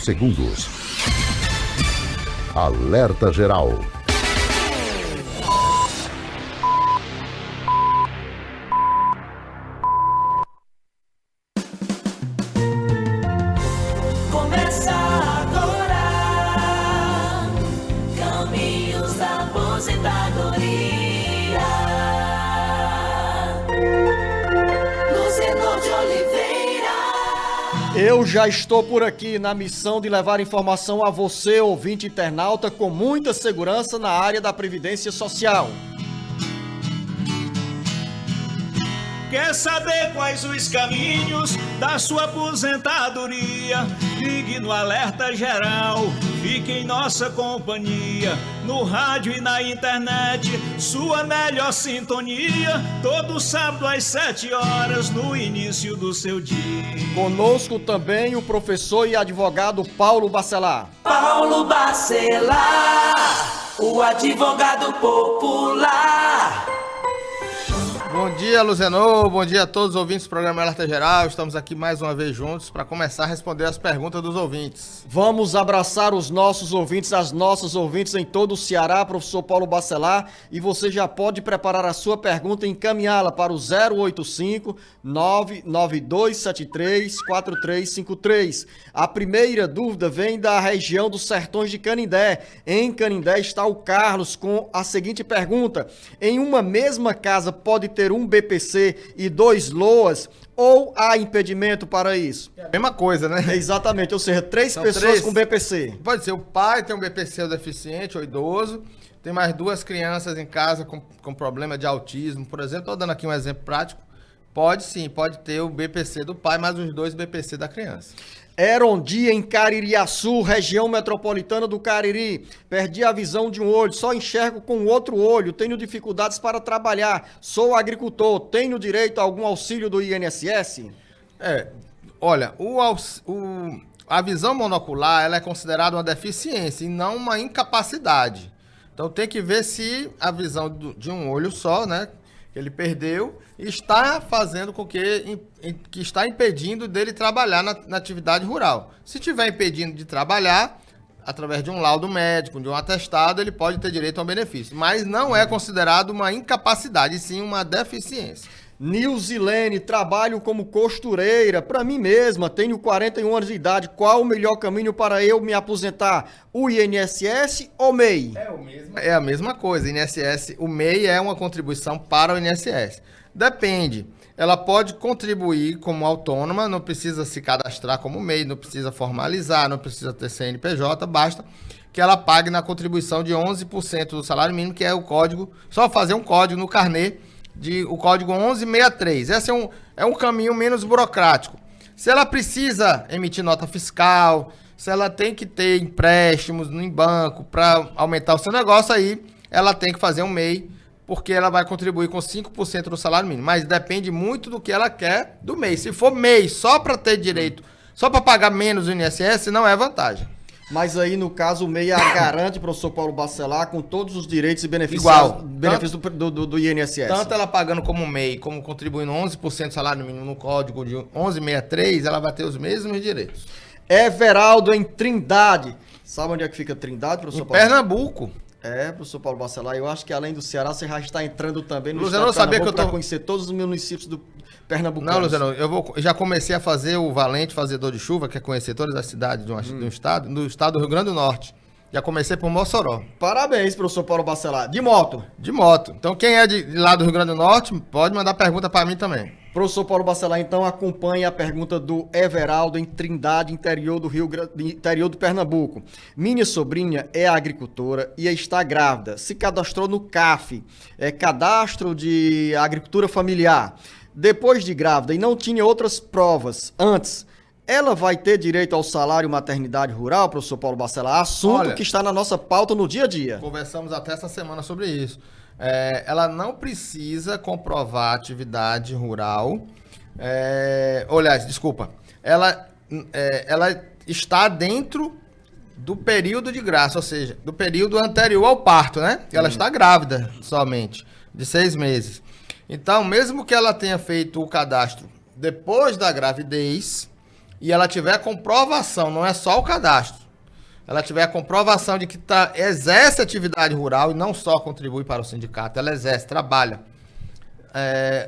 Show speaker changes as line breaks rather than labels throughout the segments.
segundos. Alerta geral.
Começa agora, Caminhos da Aposentadoria. Luzenor de Oliveira.
Eu já estou por aqui na missão de levar informação a você, ouvinte internauta, com muita segurança na área da Previdência Social.
Quer saber quais os caminhos da sua aposentadoria? Ligue no Alerta Geral, fique em nossa companhia, no rádio e na internet, sua melhor sintonia, todo sábado às 7 horas, no início do seu dia.
Conosco também o professor e advogado Paulo Bacelar.
Paulo Bacelar, o advogado popular.
Bom dia, Luzenor. Bom dia a todos os ouvintes do programa Alerta Geral. Estamos aqui mais uma vez juntos para começar a responder as perguntas dos ouvintes.
Vamos abraçar os nossos ouvintes, as nossas ouvintes em todo o Ceará, professor Paulo Bacelar, e você já pode preparar a sua pergunta e encaminhá-la para o 085-99273-4353. A primeira dúvida vem da região dos Sertões de Canindé. Em Canindé está o Carlos com a seguinte pergunta: em uma mesma casa pode ter um BPC e 2 LOAS, ou há impedimento para isso?
É a mesma coisa, né?
Exatamente, ou seja, 3
São
pessoas
3.
com BPC.
Pode ser o pai tem um BPC ou deficiente ou idoso, tem mais 2 crianças em casa com problema de autismo, por exemplo. Estou dando aqui um exemplo prático. Pode sim, pode ter o BPC do pai mais os 2 BPC da criança.
Erondia em Caririaçu, região metropolitana do Cariri. Perdi a visão de um olho, só enxergo com o outro olho. Tenho dificuldades para trabalhar. Sou agricultor. Tenho direito a algum auxílio do INSS?
Olha, a visão monocular ela é considerada uma deficiência e não uma incapacidade. Então tem que ver se a visão de um olho só, né, que ele perdeu, está fazendo com que está impedindo dele trabalhar na atividade rural. Se estiver impedindo de trabalhar, através de um laudo médico, de um atestado, ele pode ter direito a um benefício. Mas não é considerado uma incapacidade, e sim uma deficiência.
Nilzilene, trabalho como costureira para mim mesma, tenho 41 anos de idade. Qual o melhor caminho para eu me aposentar? O INSS ou MEI?
É a mesma coisa. INSS, o MEI é uma contribuição para o INSS. Depende. Ela pode contribuir como autônoma, não precisa se cadastrar como MEI, não precisa formalizar, não precisa ter CNPJ, basta que ela pague na contribuição de 11% do salário mínimo, que é o código, só fazer um código no carnê, o código 1163. Esse é um caminho menos burocrático. Se ela precisa emitir nota fiscal, se ela tem que ter empréstimos em banco para aumentar o seu negócio, aí ela tem que fazer um MEI, porque ela vai contribuir com 5% do salário mínimo. Mas depende muito do que ela quer do MEI. Se for MEI só para ter direito, só para pagar menos o INSS, não é vantagem.
Mas aí, no caso, o MEI garante, professor Paulo Bacelar, com todos os direitos e benefícios,
Igual.
benefícios do INSS.
Tanto ela pagando como MEI, como contribuindo 11% do salário mínimo no código de 1163, ela vai ter os mesmos direitos.
Everaldo em Trindade. Sabe onde é que fica Trindade, professor
Em
Paulo?
Pernambuco.
Professor Paulo Bacelar, eu acho que além do Ceará, você já está entrando também no
Luzenor,
estado de
sabia que eu
para
tô
conhecer todos os municípios do Pernambuco.
Não, Luzenor, já comecei a fazer o Valente Fazedor de Chuva, que é conhecer todas as cidades do estado do Rio Grande do Norte. Já comecei por Mossoró.
Parabéns, professor Paulo Bacelar. De moto.
De moto. Então, quem é de lá do Rio Grande do Norte, pode mandar pergunta para mim também.
Professor Paulo Bacelar, então acompanhe a pergunta do Everaldo em Trindade, interior do Pernambuco. Minha sobrinha é agricultora e está grávida. Se cadastrou no CAF, Cadastro de Agricultura Familiar. Depois de grávida e não tinha outras provas antes, ela vai ter direito ao salário maternidade rural, professor Paulo Bacelar? Assunto que está na nossa pauta no dia a dia.
Conversamos até essa semana sobre isso. Ela não precisa comprovar atividade rural. Ela está dentro do período de graça, ou seja, do período anterior ao parto, né? Ela está grávida somente, de 6 meses. Então, mesmo que ela tenha feito o cadastro depois da gravidez, e ela tiver a comprovação, não é só o cadastro, ela tiver a comprovação de que exerce atividade rural e não só contribui para o sindicato, ela exerce, trabalha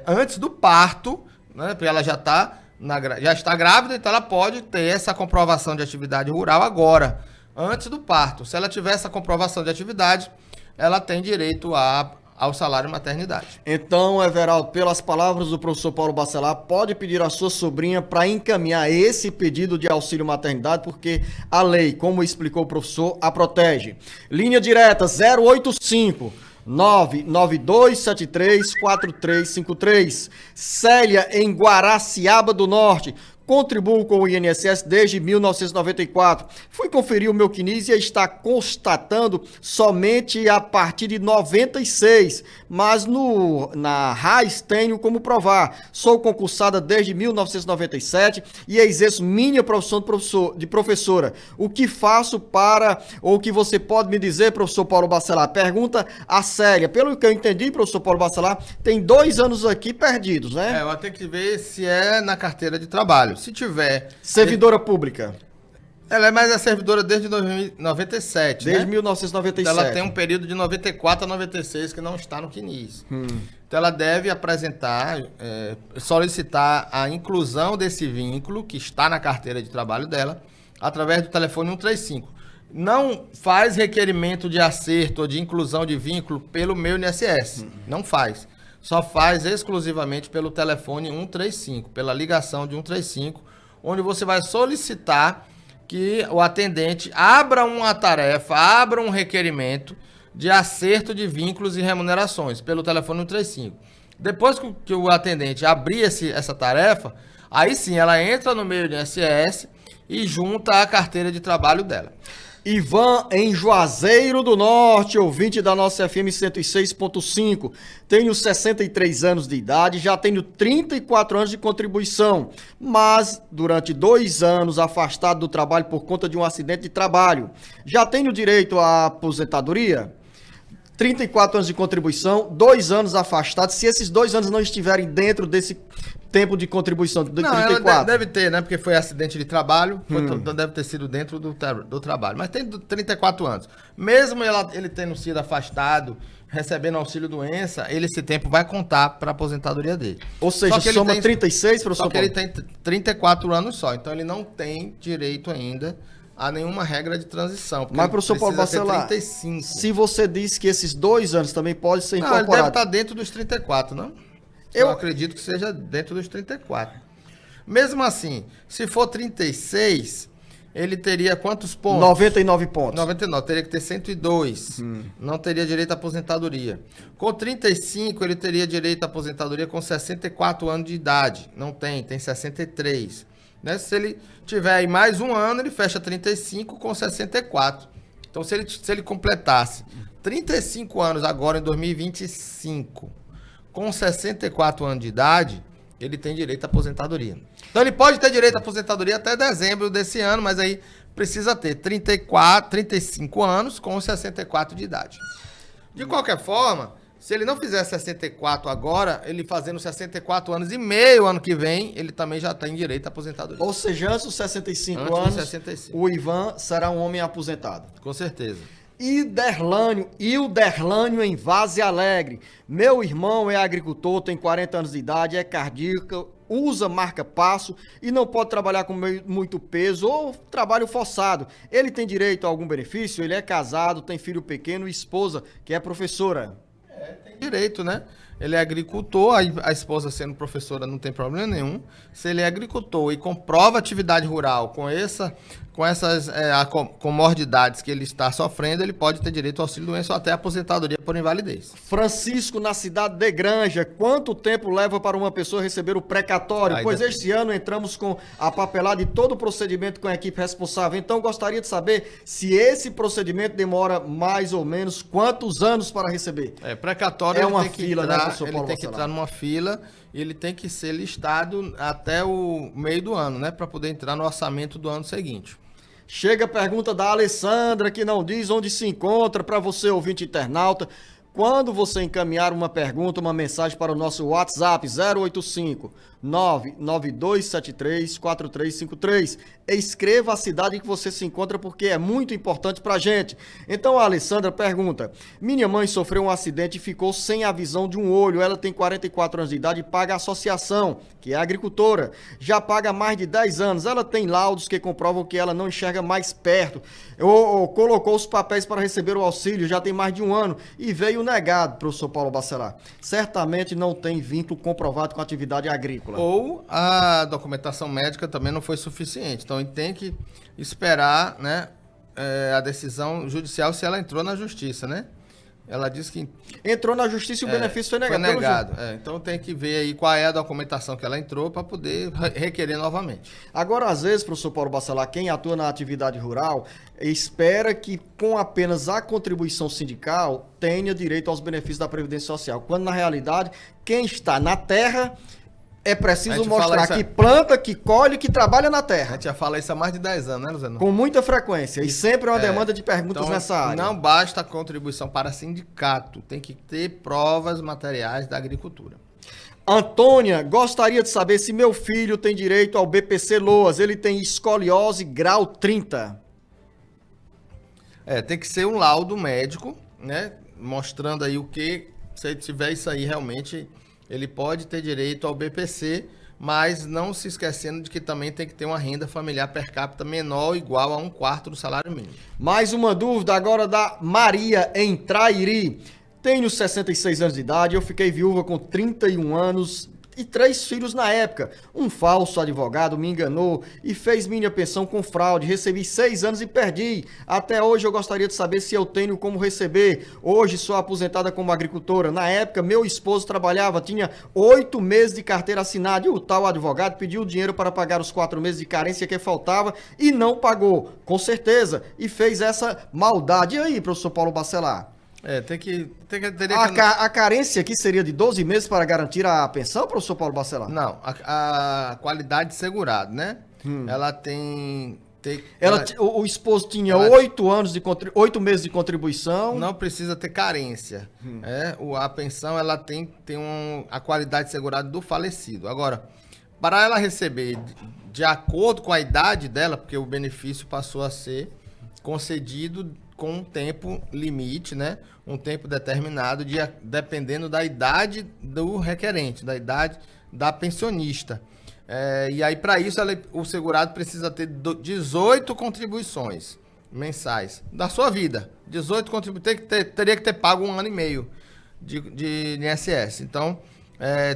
antes do parto, né, porque ela já está grávida, então ela pode ter essa comprovação de atividade rural agora, antes do parto. Se ela tiver essa comprovação de atividade, ela tem direito ao salário maternidade.
Então, Everaldo, pelas palavras do professor Paulo Bacelar, pode pedir à sua sobrinha para encaminhar esse pedido de auxílio maternidade, porque a lei, como explicou o professor, a protege. Linha direta 085 992734353. Célia, em Guaraciaba do Norte. Contribuo com o INSS desde 1994. Fui conferir o meu CNIS e está constatando somente a partir de 96, mas na RAIS tenho como provar. Sou concursada desde 1997 e exerço minha profissão de professora. O que faço ou o que você pode me dizer, professor Paulo Bacelar? Pergunta a Célia. Pelo que eu entendi, professor Paulo Bacelar, tem 2 anos aqui perdidos, né?
Eu vou ter que ver se é na carteira de trabalho. Se tiver...
Servidora pública.
Ela é servidora desde 1997,
Desde
né?
1997.
Então ela tem um período de 94 a 96 que não está no CNIS. Então ela deve apresentar, solicitar a inclusão desse vínculo que está na carteira de trabalho dela, através do telefone 135. Não faz requerimento de acerto ou de inclusão de vínculo pelo meu INSS. Não faz. Só faz exclusivamente pelo telefone 135, pela ligação de 135, onde você vai solicitar que o atendente abra uma tarefa, abra um requerimento de acerto de vínculos e remunerações pelo telefone 135. Depois que o atendente abrir essa tarefa, aí sim ela entra no meu INSS e junta a carteira de trabalho dela.
Ivan, em Juazeiro do Norte, ouvinte da nossa FM 106.5. Tenho 63 anos de idade, já tenho 34 anos de contribuição, mas durante 2 anos afastado do trabalho por conta de um acidente de trabalho. Já tenho direito à aposentadoria? 34 anos de contribuição, 2 anos afastado. Se esses 2 anos não estiverem dentro desse tempo de contribuição de 34.
Ela deve ter, né? Porque foi acidente de trabalho, então deve ter sido dentro do trabalho. Mas tem 34 anos. Mesmo ele tendo sido afastado, recebendo auxílio doença, esse tempo vai contar para a aposentadoria dele.
Ou seja, soma 36, professor
Paulo? Só que
Paulo?
ele tem 34 anos só, então ele não tem direito ainda a nenhuma regra de transição.
Mas, professor Paulo Bacelar,
35.
se você disse que esses 2 anos também podem ser
Ele deve
incorporados...
estar dentro dos 34, não? Eu acredito que seja dentro dos 34. Mesmo assim, se for 36, ele teria quantos pontos?
99 pontos.
99, teria que ter 102. Não teria direito à aposentadoria. Com 35, ele teria direito à aposentadoria com 64 anos de idade. Não tem 63. Né? Se ele tiver aí mais 1 ano, ele fecha 35 com 64. Então, se ele completasse 35 anos agora em 2025... com 64 anos de idade, ele tem direito à aposentadoria. Então ele pode ter direito à aposentadoria até dezembro desse ano, mas aí precisa ter 35 anos com 64 de idade. De qualquer forma, se ele não fizer 64 agora, ele fazendo 64 anos e meio ano que vem, ele também já tem direito à aposentadoria.
Ou seja, antes dos 65
Antes dos
anos,
65.
o Ivan será um homem aposentado.
Com certeza.
Ilderlânio em Vaze Alegre. Meu irmão é agricultor, tem 40 anos de idade, é cardíaco, usa marca-passo e não pode trabalhar com muito peso ou trabalho forçado. Ele tem direito a algum benefício? Ele é casado, tem filho pequeno e esposa, que é professora.
Tem direito, né? Ele é agricultor, a esposa sendo professora não tem problema nenhum. Se ele é agricultor e comprova atividade rural com essas comorbidades que ele está sofrendo, ele pode ter direito ao auxílio doença ou até aposentadoria por invalidez.
Francisco, na cidade de Granja, quanto tempo leva para uma pessoa receber o precatório? Pois este ano entramos com a papelada de todo o procedimento com a equipe responsável. Então, gostaria de saber se esse procedimento demora mais ou menos quantos anos para receber.
Precatório
é uma fila, né, professor Paulo?
Ele tem que entrar numa fila e ele tem que ser listado até o meio do ano, né? Para poder entrar no orçamento do ano seguinte.
Chega a pergunta da Alessandra, que não diz onde se encontra, para você, ouvinte internauta. Quando você encaminhar uma pergunta, uma mensagem para o nosso WhatsApp 085 99273 4353, escreva a cidade em que você se encontra, porque é muito importante pra gente. Então a Alessandra pergunta: minha mãe sofreu um acidente e ficou sem a visão de um olho. Ela tem 44 anos de idade e paga a associação, que é agricultora. Já paga há mais de 10 anos. Ela tem laudos que comprovam que ela não enxerga mais perto. Ou colocou os papéis para receber o auxílio, já tem mais de um ano e veio negado, professor Paulo Bacelar. Certamente não tem vínculo comprovado com a atividade agrícola.
Ou a documentação médica também não foi suficiente. Então, a gente tem que esperar, né, a decisão judicial, se ela entrou na justiça, né? Ela disse que
entrou na justiça e o benefício foi negado.
Foi negado. Então tem que ver aí qual é a documentação que ela entrou para poder requerer novamente.
Agora, às vezes, professor Paulo Bacelar, quem atua na atividade rural espera que com apenas a contribuição sindical tenha direito aos benefícios da Previdência Social, quando na realidade quem está na terra é preciso mostrar que planta, que colhe, que trabalha na
A
terra.
gente já fala isso há mais de 10 anos, né, Luciano?
Com muita frequência. E sempre é uma demanda de perguntas
então,
nessa área.
Não basta a contribuição para sindicato, tem que ter provas materiais da agricultura.
Antônia, gostaria de saber se meu filho tem direito ao BPC Loas. Ele tem escoliose grau 30.
Tem que ser um laudo médico, né? Mostrando aí o que, se tiver isso aí realmente, ele pode ter direito ao BPC, mas não se esquecendo de que também tem que ter uma renda familiar per capita menor ou igual a 1/4 do salário mínimo.
Mais uma dúvida agora da Maria em Trairi. Tenho 66 anos de idade, eu fiquei viúva com 31 anos e 3 filhos na época. Um falso advogado me enganou e fez minha pensão com fraude. Recebi 6 anos e perdi. Até hoje eu gostaria de saber se eu tenho como receber. Hoje sou aposentada como agricultora. Na época, meu esposo trabalhava, tinha 8 meses de carteira assinada e o tal advogado pediu dinheiro para pagar os 4 meses de carência que faltava e não pagou, com certeza, e fez essa maldade. E aí, professor Paulo Bacelar? A carência aqui seria de 12 meses para garantir a pensão, professor Paulo Bacelar?
Não, a qualidade de segurado, né? Ela tem...
O esposo tinha 8 meses de contribuição.
Não precisa ter carência. A pensão ela tem a qualidade de segurado do falecido. Agora, para ela receber de acordo com a idade dela, porque o benefício passou a ser concedido com um tempo limite, né? Um tempo determinado, dependendo da idade do requerente, da idade da pensionista. E aí, para isso, o segurado precisa ter 18 contribuições mensais da sua vida. 18 contribuições, teria que ter pago 1 ano e meio de INSS. Então,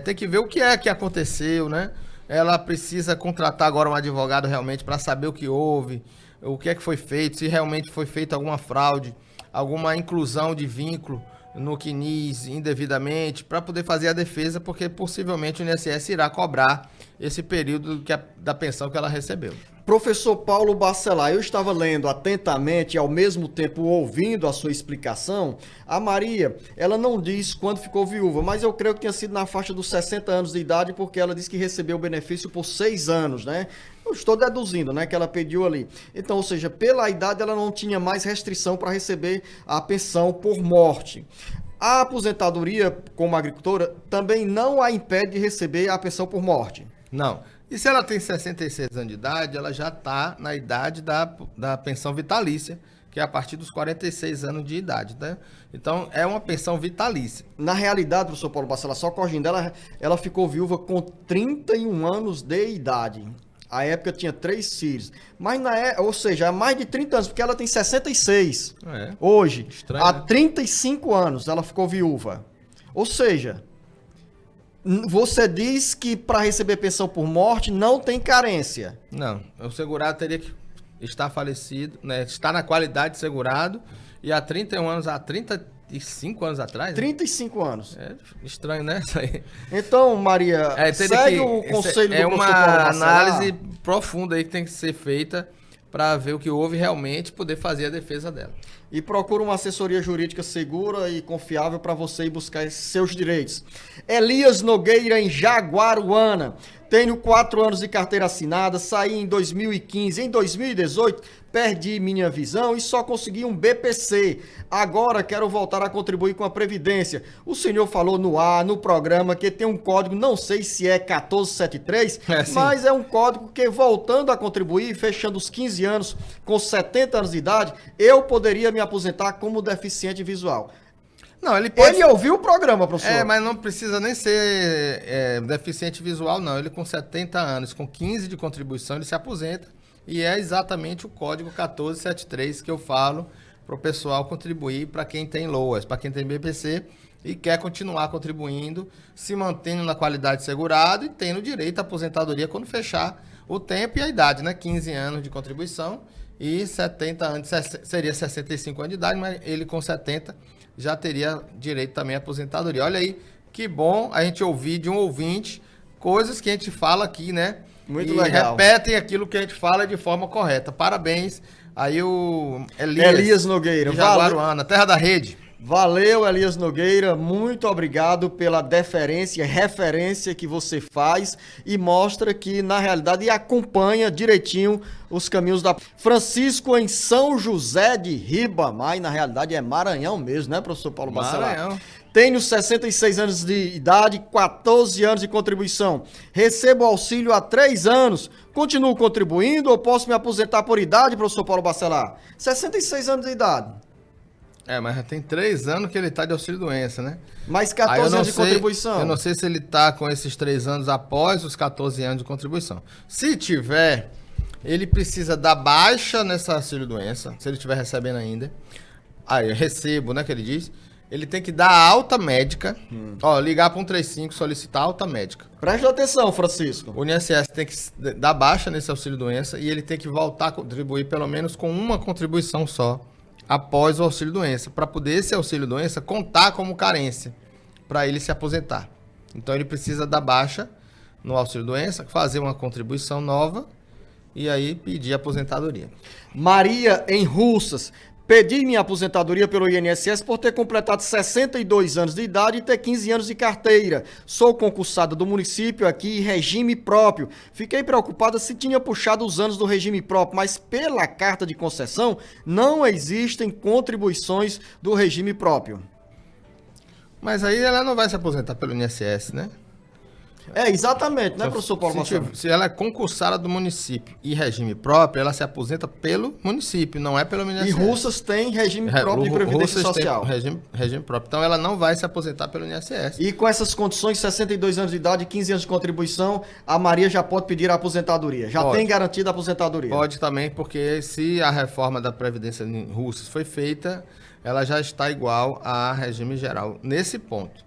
tem que ver o que é que aconteceu, né? Ela precisa contratar agora um advogado realmente para saber o que houve, o que é que foi feito, se realmente foi feita alguma fraude, alguma inclusão de vínculo no CNIS indevidamente, para poder fazer a defesa, porque possivelmente o INSS irá cobrar esse período da pensão que ela recebeu.
Professor Paulo Bacelar, eu estava lendo atentamente e ao mesmo tempo ouvindo a sua explicação. A Maria, ela não diz quando ficou viúva, mas eu creio que tinha sido na faixa dos 60 anos de idade, porque ela disse que recebeu o benefício por 6 anos, né? Eu estou deduzindo, né, que ela pediu ali. Então, ou seja, pela idade ela não tinha mais restrição para receber a pensão por morte. A aposentadoria como agricultora também não a impede de receber a pensão por morte.
Não. E se ela tem 66 anos de idade, ela já está na idade da pensão vitalícia, que é a partir dos 46 anos de idade, né? Então, é uma pensão vitalícia.
Na realidade, professor Paulo Bacelar, só corrigindo, ela ficou viúva com 31 anos de idade. A época tinha 3 filhos. Mas, ou seja, há mais de 30 anos, porque ela tem 66. Hoje,
estranho,
há
né?
35 anos ela ficou viúva. Ou seja, você diz que para receber pensão por morte não tem carência.
Não, o segurado teria que estar falecido, né? Estar na qualidade de segurado e há 31 anos, há 35 anos atrás.
35 anos.
É estranho, né? Isso aí.
Então, Maria, segue o conselho do professor Paulo Bacelar.
É uma análise profunda aí que tem que ser feita para ver o que houve realmente, poder fazer a defesa dela.
E procura uma assessoria jurídica segura e confiável para você ir buscar seus direitos. Elias Nogueira, em Jaguaruana. Tenho 4 anos de carteira assinada, saí em 2015. Em 2018, perdi minha visão e só consegui um BPC. Agora quero voltar a contribuir com a Previdência. O senhor falou no ar, no programa, que tem um código, não sei se é 1473,
sim.
mas é um código que, voltando a contribuir, fechando os 15 anos, com 70 anos de idade, eu poderia me aposentar como deficiente visual.
Não, ele pode...
Ele ouviu o programa, professor.
mas não precisa nem ser deficiente visual, não. Ele com 70 anos, com 15 de contribuição, ele se aposenta. E é exatamente o código 1473 que eu falo para o pessoal contribuir para quem tem LOAS, para quem tem BPC e quer continuar contribuindo, se mantendo na qualidade de segurado e tendo direito à aposentadoria quando fechar o tempo e a idade, né? 15 anos de contribuição e 70 anos, seria 65 anos de idade, mas ele com 70 já teria direito também à aposentadoria. Olha aí, que bom a gente ouvir de um ouvinte coisas que a gente fala aqui, né?
Muito
e
legal.
Repetem aquilo que a gente fala de forma correta. Parabéns aí o
Elias Nogueira.
de Jaguaruana, terra da rede.
Valeu, Elias Nogueira. Muito obrigado pela deferência e referência que você faz e mostra que, na realidade, acompanha direitinho os caminhos da... Francisco em São José de Ribamar, e na realidade é Maranhão mesmo, né, professor Paulo Bacelar?
Maranhão.
Tenho 66 anos de idade, 14 anos de contribuição. Recebo auxílio há 3 anos. Continuo contribuindo ou posso me aposentar por idade, professor Paulo Bacelar? 66 anos de idade.
Mas já tem 3 anos que ele tá de auxílio-doença, né?
Mais
Aí
14
eu não
anos de
sei-
contribuição.
Eu não sei se ele tá com esses 3 anos após os 14 anos de contribuição. Se tiver, ele precisa dar baixa nessa auxílio-doença, se ele estiver recebendo ainda. Aí, eu recebo, né, que ele diz. Ele tem que dar alta médica. Ó, ligar para 135, solicitar alta médica.
Preste atenção, Francisco.
O INSS tem que dar baixa nesse auxílio-doença e ele tem que voltar a contribuir pelo menos com uma contribuição só após o auxílio-doença, para poder esse auxílio-doença contar como carência para ele se aposentar. Então ele precisa dar baixa no auxílio-doença, fazer uma contribuição nova e aí pedir aposentadoria.
Maria em Russas. Pedi minha aposentadoria pelo INSS por ter completado 62 anos de idade e ter 15 anos de carteira. Sou concursada do município aqui, regime próprio. Fiquei preocupada se tinha puxado os anos do regime próprio, mas pela carta de concessão não existem contribuições do regime próprio.
Mas aí ela não vai se aposentar pelo INSS, né?
É, exatamente, né, professor Paulo Marcelo?
Se ela é concursada do município e regime próprio, ela se aposenta pelo município, não é pelo INSS.
E Russas tem regime próprio de previdência
Russas tem
social.
regime próprio. Então ela não vai se aposentar pelo INSS.
E com essas condições, 62 anos de idade e 15 anos de contribuição, a Maria já pode pedir a aposentadoria. Já
Pode.
tem garantida a aposentadoria.
Pode também, porque se a reforma da Previdência em Russas foi feita, ela já está igual a regime geral nesse ponto.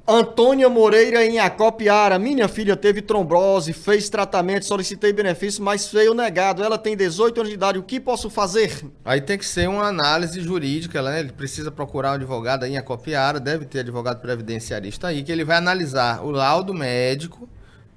Antônia Moreira em Acopiara. Minha filha teve trombose, fez tratamento, solicitei benefício, mas veio negado. Ela tem 18 anos de idade. O que posso fazer?
Aí tem que ser uma análise jurídica, né? Ele precisa procurar um advogado aí em Acopiara, deve ter advogado previdenciarista aí, que ele vai analisar o laudo médico,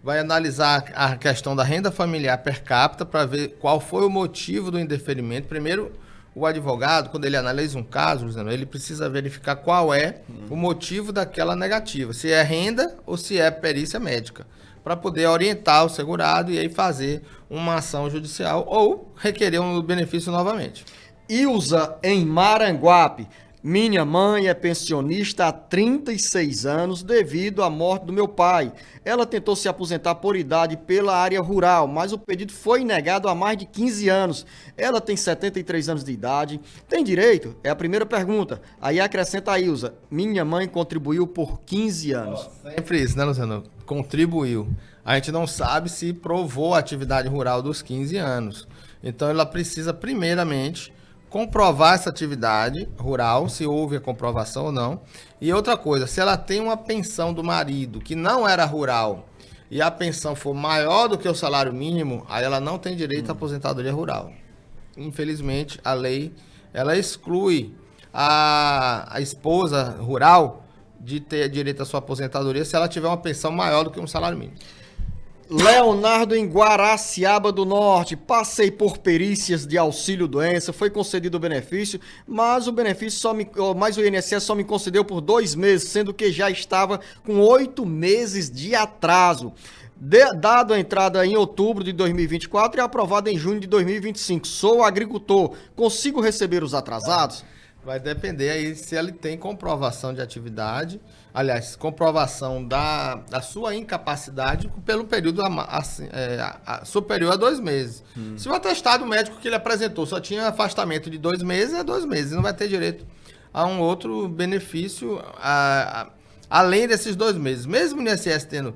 vai analisar a questão da renda familiar per capita para ver qual foi o motivo do indeferimento. Primeiro, o advogado, quando ele analisa um caso, ele precisa verificar qual é o motivo daquela negativa, se é renda ou se é perícia médica, para poder orientar o segurado e aí fazer uma ação judicial ou requerer um benefício novamente.
Ilza em Maranguape. Minha mãe é pensionista há 36 anos devido à morte do meu pai. Ela tentou se aposentar por idade pela área rural, mas o pedido foi negado há mais de 15 anos. Ela tem 73 anos de idade. Tem direito? É a primeira pergunta. Aí acrescenta a Ilza. Minha mãe contribuiu por 15 anos.
Sempre isso, né, Luciano? Contribuiu. A gente não sabe se provou a atividade rural dos 15 anos. Então ela precisa primeiramente comprovar essa atividade rural, se houve a comprovação ou não. E outra coisa, se ela tem uma pensão do marido que não era rural e a pensão for maior do que o salário mínimo, aí ela não tem direito à aposentadoria rural. Infelizmente, a lei ela exclui a esposa rural de ter direito à sua aposentadoria se ela tiver uma pensão maior do que um salário mínimo.
Leonardo em Guaraciaba do Norte. Passei por perícias de auxílio-doença, foi concedido o benefício, mas o INSS só me concedeu por 2 meses, sendo que já estava com 8 meses de atraso. Dado a entrada em outubro de 2024 e aprovado em junho de 2025. Sou agricultor. Consigo receber os atrasados?
Vai depender aí se ele tem comprovação de atividade, aliás, comprovação da sua incapacidade pelo período superior a 2 meses. Se o atestado médico que ele apresentou só tinha afastamento de 2 meses, é 2 meses. Não vai ter direito a um outro benefício além desses 2 meses. Mesmo o INSS tendo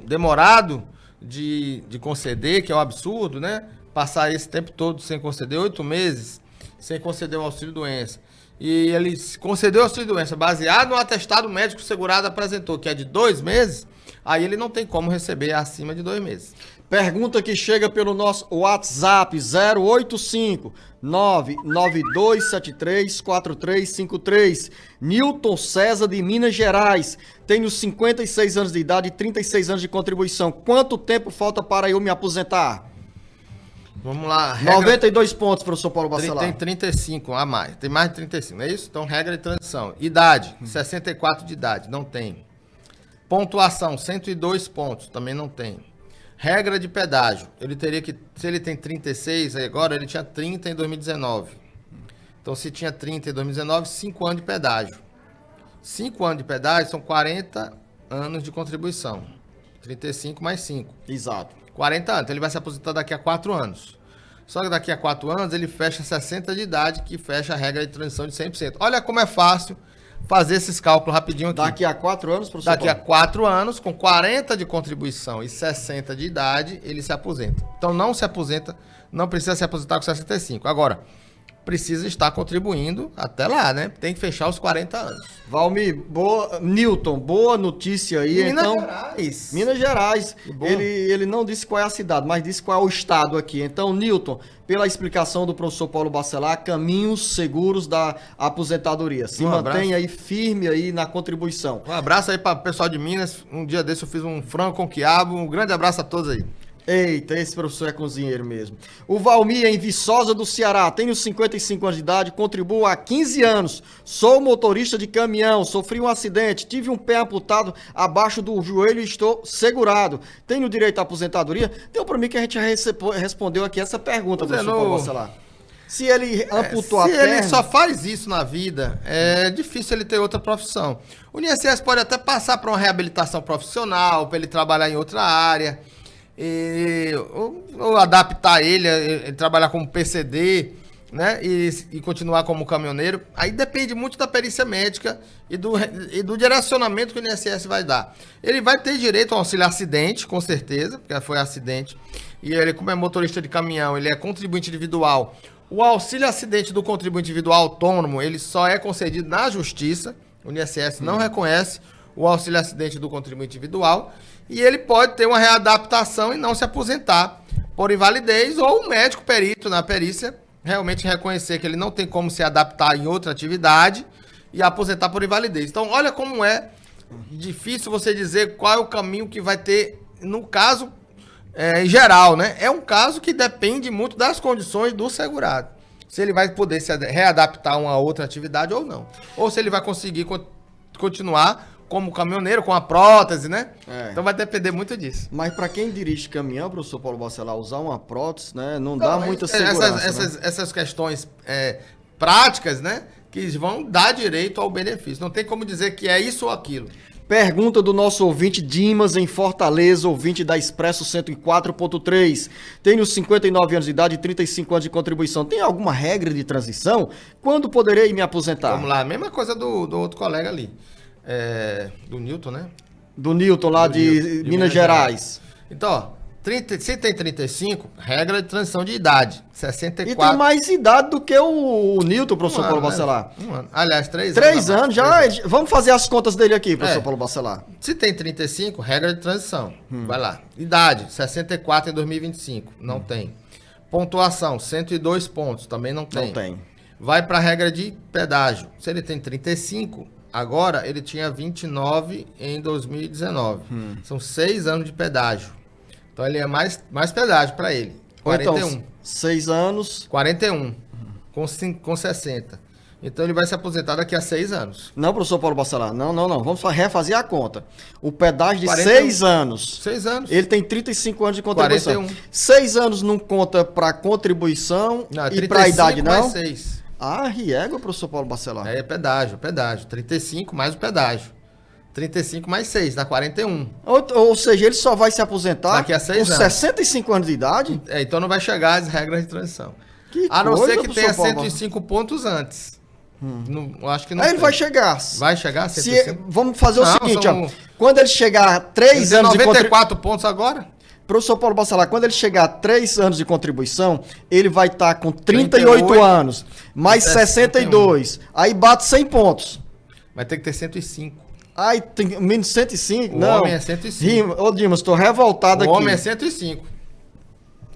demorado de conceder, que é um absurdo, né? Passar esse tempo todo sem conceder, 8 meses, sem conceder o auxílio-doença. E ele concedeu o auxílio-doença baseado no atestado médico segurado apresentou, que é de 2 meses, aí ele não tem como receber acima de 2 meses.
Pergunta que chega pelo nosso WhatsApp 085 99273 4353. Newton César de Minas Gerais. Tenho 56 anos de idade e 36 anos de contribuição. Quanto tempo falta para eu me aposentar?
Vamos lá.
92 pontos, professor Paulo Bacelar.
Tem 35 a mais. Tem mais de 35, não é isso? Então, regra de transição. Idade, 64 de idade. Não tem. Pontuação, 102 pontos. Também não tem. Regra de pedágio. Ele teria que... Se ele tem 36 agora, ele tinha 30 em 2019. Então, se tinha 30 em 2019, 5 anos de pedágio. 5 anos de pedágio são 40 anos de contribuição. 35 mais 5.
Exato.
40 anos. Então, ele vai se aposentar daqui a 4 anos. Só que daqui a 4 anos, ele fecha 60 de idade, que fecha a regra de transição de 100%. Olha como é fácil fazer esses cálculos rapidinho aqui.
Daqui a 4 anos, professor
Daqui a
Paulo?
4 anos, com 40 de contribuição e 60 de idade, ele se aposenta. Então, não se aposenta, não precisa se aposentar com 65. Agora, precisa estar contribuindo até lá, né? Tem que fechar os 40 anos.
Valmir, Newton, boa notícia aí.
Minas
então,
Gerais.
Minas Gerais.
Que bom.
Ele não disse qual é a cidade, mas disse qual é o estado aqui. Então, Newton, pela explicação do professor Paulo Bacelar, caminhos seguros da aposentadoria. Se mantém aí firme aí na contribuição.
Um abraço aí para o pessoal de Minas. Um dia desse eu fiz um frango com quiabo. Um grande abraço a todos aí.
Eita, esse professor é cozinheiro mesmo. O Valmir, em Viçosa do Ceará, tenho 55 anos de idade, contribuo há 15 anos, sou motorista de caminhão, sofri um acidente, tive um pé amputado abaixo do joelho e estou segurado. Tenho direito à aposentadoria? Deu para mim que a gente respondeu aqui essa pergunta, professor Paulo Bacelar. Se ele amputou a perna...
Se ele só faz isso na vida, é difícil ele ter outra profissão. O INSS pode até passar para uma reabilitação profissional, para ele trabalhar em outra área... ou adaptar ele trabalhar como PCD, né? E continuar como caminhoneiro. Aí depende muito da perícia médica e do direcionamento que o INSS vai dar. Ele vai ter direito ao auxílio acidente, com certeza, porque foi acidente. E ele, como é motorista de caminhão, ele é contribuinte individual. O auxílio acidente do contribuinte individual autônomo, ele só é concedido na justiça. O INSS não reconhece o auxílio acidente do contribuinte individual. E ele pode ter uma readaptação e não se aposentar por invalidez, ou o médico perito na perícia realmente reconhecer que ele não tem como se adaptar em outra atividade e aposentar por invalidez. Então, olha como é difícil você dizer qual é o caminho que vai ter, no caso em geral, né? É um caso que depende muito das condições do segurado. Se ele vai poder se readaptar a uma outra atividade ou não. Ou se ele vai conseguir continuar como caminhoneiro, com a prótese, né? Então vai depender muito disso.
Mas para quem dirige caminhão, professor Paulo Bacelar, usar uma prótese, né, não dá muita segurança.
Essas questões práticas, né, que vão dar direito ao benefício. Não tem como dizer que é isso ou aquilo.
Pergunta do nosso ouvinte Dimas, em Fortaleza, ouvinte da Expresso 104.3. Tenho 59 anos de idade e 35 anos de contribuição. Tem alguma regra de transição? Quando poderei me aposentar?
Vamos lá, mesma coisa do outro colega ali. Do Newton, né?
Do Newton, lá de Minas Gerais.
Então, ó, se tem 35, regra de transição de idade. 64.
E tem mais idade do que o Newton, professor Paulo Bacelar.
Um ano. Aliás, 3 anos.
3 anos, já. Vamos fazer as contas dele aqui, professor Paulo Bacelar.
Se tem 35, regra de transição. Vai lá. Idade, 64 em 2025. Não tem. Pontuação, 102 pontos. Também não tem.
Não tem.
Vai para a regra de pedágio. Se ele tem 35... Agora, ele tinha 29 em 2019. São 6 anos de pedágio. Então, ele é mais pedágio para ele. 41.
Então, 6 anos.
41. Com 60. Então ele vai se aposentar daqui a 6 anos.
Não, professor Paulo Bacelar, não. Vamos refazer a conta. O pedágio de
41.
6 anos.
6 anos.
Ele tem 35 anos de contribuição.
41.
6 anos não conta para contribuição
Não,
e para a idade, não?
mais 6.
Ah, riego, professor Paulo Bacelar.
É pedágio. 35 mais o pedágio. 35 mais 6, dá 41.
Ou seja, ele só vai se aposentar
Daqui a 6
com
anos.
65 anos de idade?
Então não vai chegar às regras de transição.
Que
A não
coisa,
ser que tenha
professor Paulo.
105 pontos antes. Não, eu acho que não
Aí ele
tem.
vai chegar.
Vai chegar a 105?
Vamos fazer o
Não,
seguinte,
são-
ó. Quando ele chegar a 3
Tem
anos de contribuição...
94 pontos agora?
Professor Paulo Bacelar, quando ele chegar a 3 anos de contribuição, ele vai estar com 38
38
anos, mais 62. Aí bate 100 pontos.
Vai ter que ter 105.
Aí tem menos 105?
O
não.
homem é 105.
Ô, Dimas, tô revoltado
O
aqui.
homem é 105.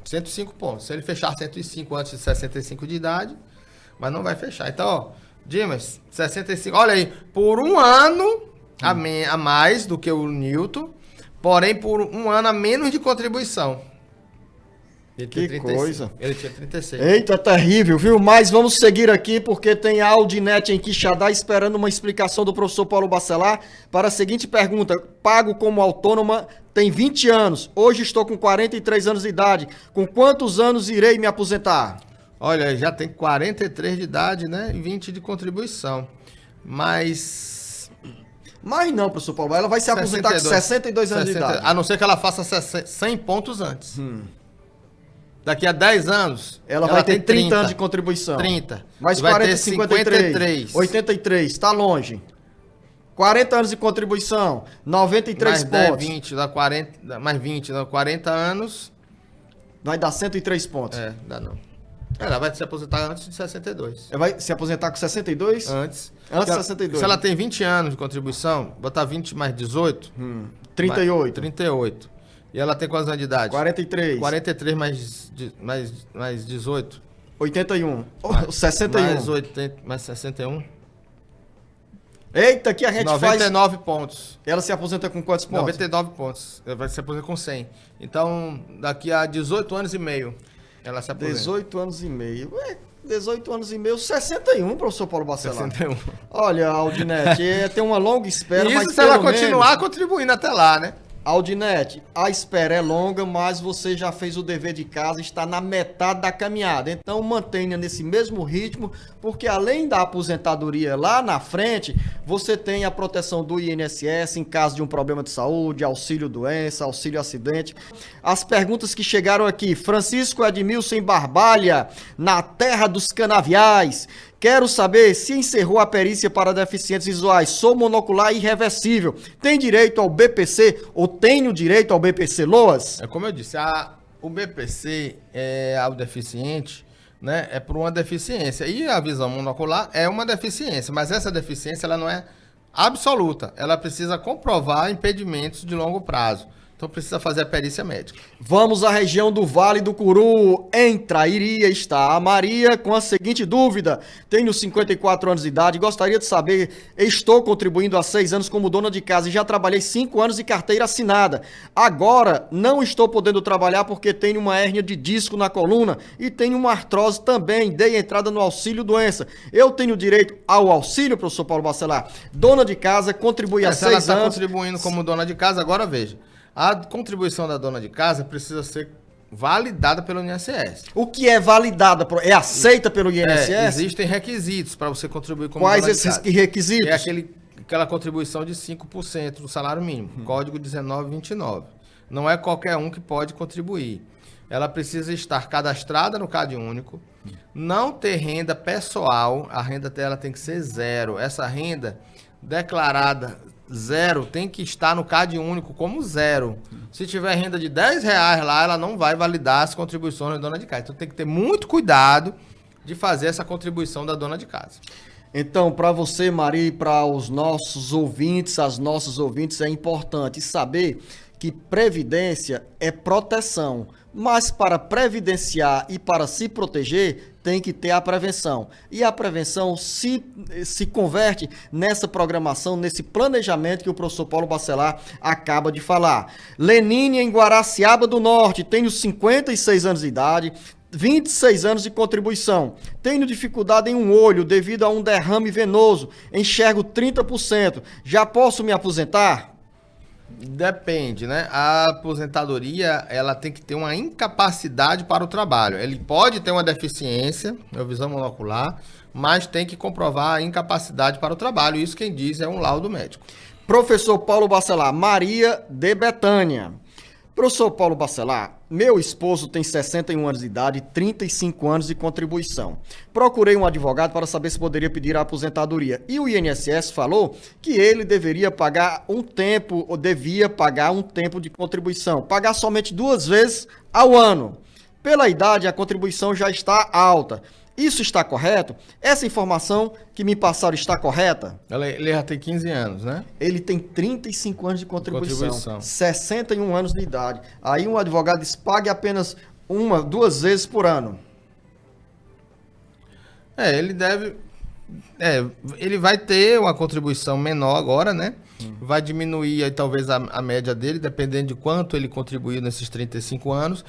105 pontos. Se ele fechar 105 antes de 65 de idade, mas não vai fechar. Então, ó, Dimas, 65. Olha aí, por um ano a mais do que o Newton, porém por um ano a menos de contribuição. Ele
Que
tinha 35.
coisa.
Ele tinha 36.
Eita, terrível, viu? Mas vamos seguir aqui porque tem a Aldinete em Quixadá esperando uma explicação do professor Paulo Bacelar para a seguinte pergunta. Pago como autônoma, tem 20 anos. Hoje estou com 43 anos de idade. Com quantos anos irei me aposentar?
Olha, já tem 43 de idade, né? E 20 de contribuição. Mas
Mas não, professor Paulo, ela vai se aposentar com 62 anos de idade.
A não ser que ela faça 100 pontos antes. Daqui a 10 anos,
Ela vai ter 30 anos de contribuição.
30.
Mais
E vai
40,
ter
53. 83, tá longe. 40 anos de contribuição, 93
mais 10,
pontos.
20, dá 40, mais 20, dá 40 anos.
Vai dar 103 pontos.
Dá não. Ela vai se aposentar antes de 62.
Ela vai se aposentar com 62?
Antes.
Antes de
Se ela-
62.
Se ela tem 20 anos de contribuição, botar 20 mais 18.
38.
38. E ela tem quantos anos de idade?
43.
43 mais 18.
81. 61.
Mais 80, mais 61.
Eita, aqui a gente
99 pontos.
Ela se aposenta com quantos pontos?
99 pontos. Ela vai se aposentar com 100. Então, daqui a 18 anos e meio, ela se aposenta.
18 anos e meio. 18 anos e meio, 61, professor Paulo Bacelar.
61.
Olha, Aldinete, tem uma longa espera,
E
mas
isso se ela
pelo menos-
continuar contribuindo até lá, né?
Aldinete, a espera é longa, mas você já fez o dever de casa, está na metade da caminhada. Então mantenha nesse mesmo ritmo, porque além da aposentadoria lá na frente, você tem a proteção do INSS em caso de um problema de saúde, auxílio doença, auxílio acidente. As perguntas que chegaram aqui, Francisco Edmilson em Barbalha, na terra dos canaviais. Quero saber se encerrou a perícia para deficientes visuais. Sou monocular irreversível. Tem direito ao BPC ou tenho direito ao BPC, Loas?
É como eu disse, o BPC ao deficiente, né, é por uma deficiência. E a visão monocular é uma deficiência, mas essa deficiência ela não é absoluta. Ela precisa comprovar impedimentos de longo prazo. Então precisa fazer a perícia médica.
Vamos à região do Vale do Curu. Em Trairia está a Maria com a seguinte dúvida. Tenho 54 anos de idade, gostaria de saber, estou contribuindo há 6 anos como dona de casa e já trabalhei 5 anos de carteira assinada. Agora não estou podendo trabalhar porque tenho uma hérnia de disco na coluna e tenho uma artrose também. Dei entrada no auxílio doença. Eu tenho direito ao auxílio, professor Paulo Bacelar? Dona de casa, contribui há
Se ela
6
está
anos.
contribuindo como dona de casa, agora veja. A contribuição da dona de casa precisa ser validada pelo INSS.
O que é validada? É aceita pelo INSS?
Existem requisitos para você contribuir como
Quais
dona de
esses
casa.
requisitos?
É aquela contribuição de 5% do salário mínimo, código 1929. Não é qualquer um que pode contribuir. Ela precisa estar cadastrada no Cade Único, não ter renda pessoal, a renda dela tem que ser 0. Essa renda declarada 0 tem que estar no Cade Único como 0. Se tiver renda de R$10 lá, ela não vai validar as contribuições da dona de casa. Então tem que ter muito cuidado de fazer essa contribuição da dona de casa.
Então, para você, Maria, e para os nossos ouvintes, as nossas ouvintes, é importante saber que previdência é proteção, mas para previdenciar e para se proteger, tem que ter a prevenção. E a prevenção se converte nessa programação, nesse planejamento que o professor Paulo Bacelar acaba de falar. Lenine, em Guaraciaba do Norte, tenho 56 anos de idade, 26 anos de contribuição. Tenho dificuldade em um olho devido a um derrame venoso. Enxergo 30%. Já posso me aposentar?
Depende, né? A aposentadoria, ela tem que ter uma incapacidade para o trabalho. Ele pode ter uma deficiência, visão monocular, mas tem que comprovar a incapacidade para o trabalho. Isso quem diz é um laudo médico.
Professor Paulo Bacelar, Maria de Betânia. Professor Paulo Bacelar, meu esposo tem 61 anos de idade e 35 anos de contribuição. Procurei um advogado para saber se poderia pedir a aposentadoria. E o INSS falou que ele deveria pagar um tempo, ou devia pagar um tempo de contribuição. Pagar somente 2 vezes ao ano. Pela idade, a contribuição já está alta. Isso está correto? Essa informação que me passaram está correta?
Ele já tem 15 anos, né?
Ele tem 35 anos de contribuição. 61 anos de idade. Aí um advogado diz, pague apenas 2 vezes por ano.
Ele deve... ele vai ter uma contribuição menor agora, né? Vai diminuir aí, talvez a média dele, dependendo de quanto ele contribuiu nesses 35 anos.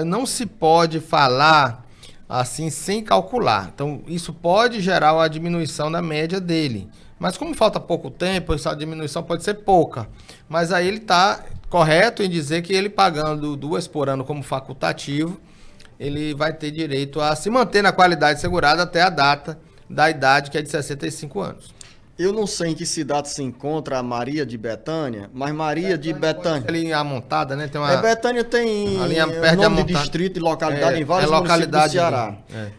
Não se pode falar assim sem calcular. Então, isso pode gerar uma diminuição da média dele. Mas como falta pouco tempo, essa diminuição pode ser pouca. Mas aí ele está correto em dizer que ele pagando 2 por ano como facultativo, ele vai ter direito a se manter na qualidade segurada até a data da idade, que é de 65 anos.
Eu não sei em que cidade se encontra a Maria de Betânia, mas Maria de Betânia...
Ali em Amontada, né? Tem uma...
Betânia tem nome de distrito e localidade em vários municípios do Ceará.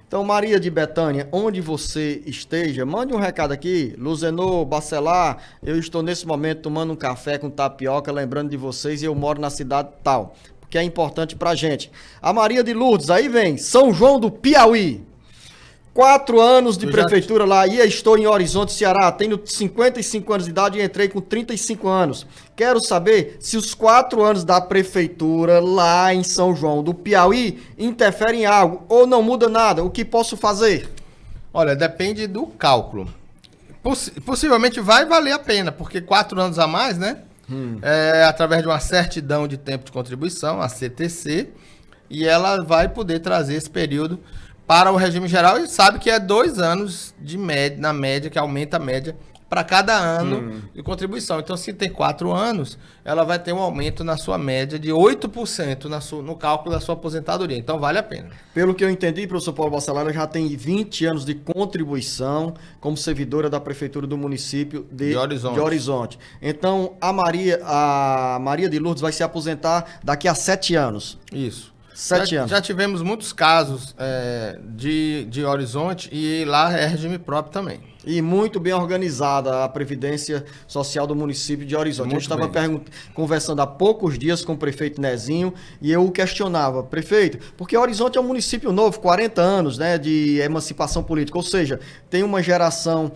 Então, Maria de Betânia, onde você esteja, mande um recado aqui. Luzenor, Bacelar, eu estou nesse momento tomando um café com tapioca, lembrando de vocês, e eu moro na cidade tal, porque é importante pra gente. A Maria de Lourdes, aí vem, São João do Piauí. 4 anos de prefeitura lá, e estou em Horizonte, Ceará, tenho 55 anos de idade e entrei com 35 anos. Quero saber se os 4 anos da prefeitura lá em São João do Piauí interferem em algo ou não muda nada. O que posso fazer?
Olha, depende do cálculo. Possivelmente vai valer a pena, porque 4 anos a mais, né? Através de uma certidão de tempo de contribuição, a CTC, e ela vai poder trazer esse período para o regime geral, e sabe que é 2 anos de média, na média, que aumenta a média para cada ano de contribuição. Então, se tem 4 anos, ela vai ter um aumento na sua média de 8% no cálculo da sua aposentadoria. Então, vale a pena.
Pelo que eu entendi, professor Paulo Bacelar, ela já tem 20 anos de contribuição como servidora da prefeitura do município de Horizonte. Então, a Maria de Lourdes vai se aposentar daqui a 7 anos.
Isso.
7 anos.
Já tivemos muitos casos de Horizonte, e lá é regime próprio também.
E muito bem organizada a Previdência Social do município de Horizonte. Eu estava conversando há poucos dias com o prefeito Nezinho, e eu o questionava, prefeito, porque Horizonte é um município novo, 40 anos, né, de emancipação política, ou seja, tem uma geração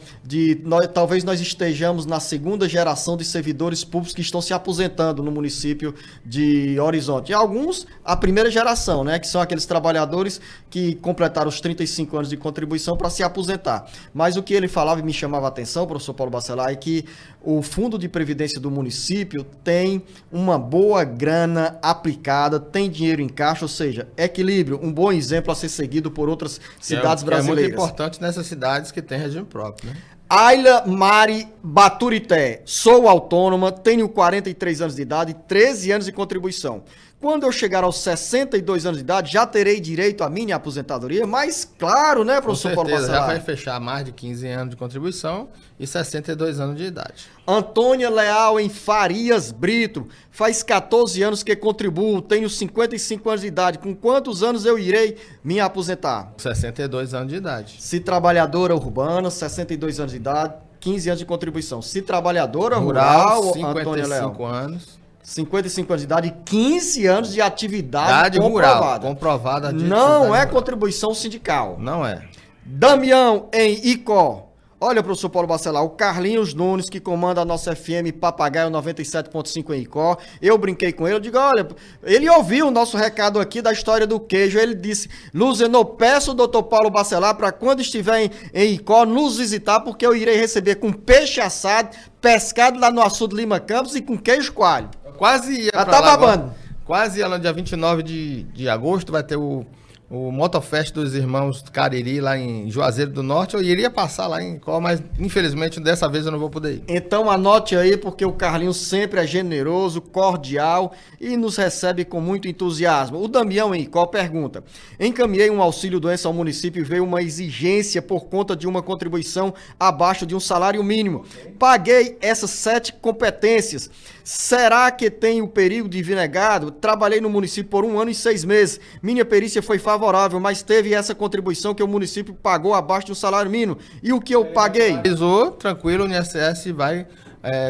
talvez nós estejamos na 2ª geração de servidores públicos que estão se aposentando no município de Horizonte. E alguns, a primeira geração, né, que são aqueles trabalhadores que completaram os 35 anos de contribuição para se aposentar. Mas o que ele falava e me chamava a atenção, professor Paulo Bacelar, é que o Fundo de Previdência do município tem uma boa grana aplicada, tem dinheiro em caixa, ou seja, equilíbrio, um bom exemplo a ser seguido por outras cidades brasileiras.
É muito importante nessas cidades que têm regime próprio, né?
Ayla Mari Baturité, sou autônoma, tenho 43 anos de idade e 13 anos de contribuição. Quando eu chegar aos 62 anos de idade, já terei direito à minha aposentadoria? Mas claro, né, professor Paulo Bacelar?
Já vai fechar mais de 15 anos de contribuição e 62 anos de idade.
Antônia Leal em Farias Brito, faz 14 anos que contribuo, tenho 55 anos de idade. Com quantos anos eu irei me aposentar?
62 anos de idade.
Se trabalhadora urbana, 62 anos de idade, 15 anos de contribuição. Se trabalhadora rural, Antônia Leal.
55 anos.
55 anos de idade e 15 anos de atividade comprovada.
Rural, comprovada.
Não é contribuição sindical.
Não é.
Damião em Icó. Olha, professor Paulo Bacelar, o Carlinhos Nunes, que comanda a nossa FM Papagaio 97.5 em Icó, eu brinquei com ele, eu digo, olha, ele ouviu o nosso recado aqui da história do queijo, ele disse, Luzenor, peço o doutor Paulo Bacelar para quando estiver em Icó nos visitar, porque eu irei receber com peixe assado, pescado lá no açude Lima Campos e com queijo coalho.
Quase ia
já tá babando.
Quase ia no dia 29 de agosto, vai ter o o Motofest dos irmãos Cariri, lá em Juazeiro do Norte, eu iria passar lá em Col, mas infelizmente dessa vez eu não vou poder ir.
Então anote aí, porque o Carlinhos sempre é generoso, cordial e nos recebe com muito entusiasmo. O Damião em Icó pergunta: encaminhei um auxílio doença ao município e veio uma exigência por conta de uma contribuição abaixo de um salário mínimo. Paguei essas 7 competências. Será que tem o perigo de vir negado? Trabalhei no município por 1 ano e 6 meses. Minha perícia foi favorável, mas teve essa contribuição que o município pagou abaixo do salário mínimo. E o que eu paguei?
Avisou, tranquilo, o INSS vai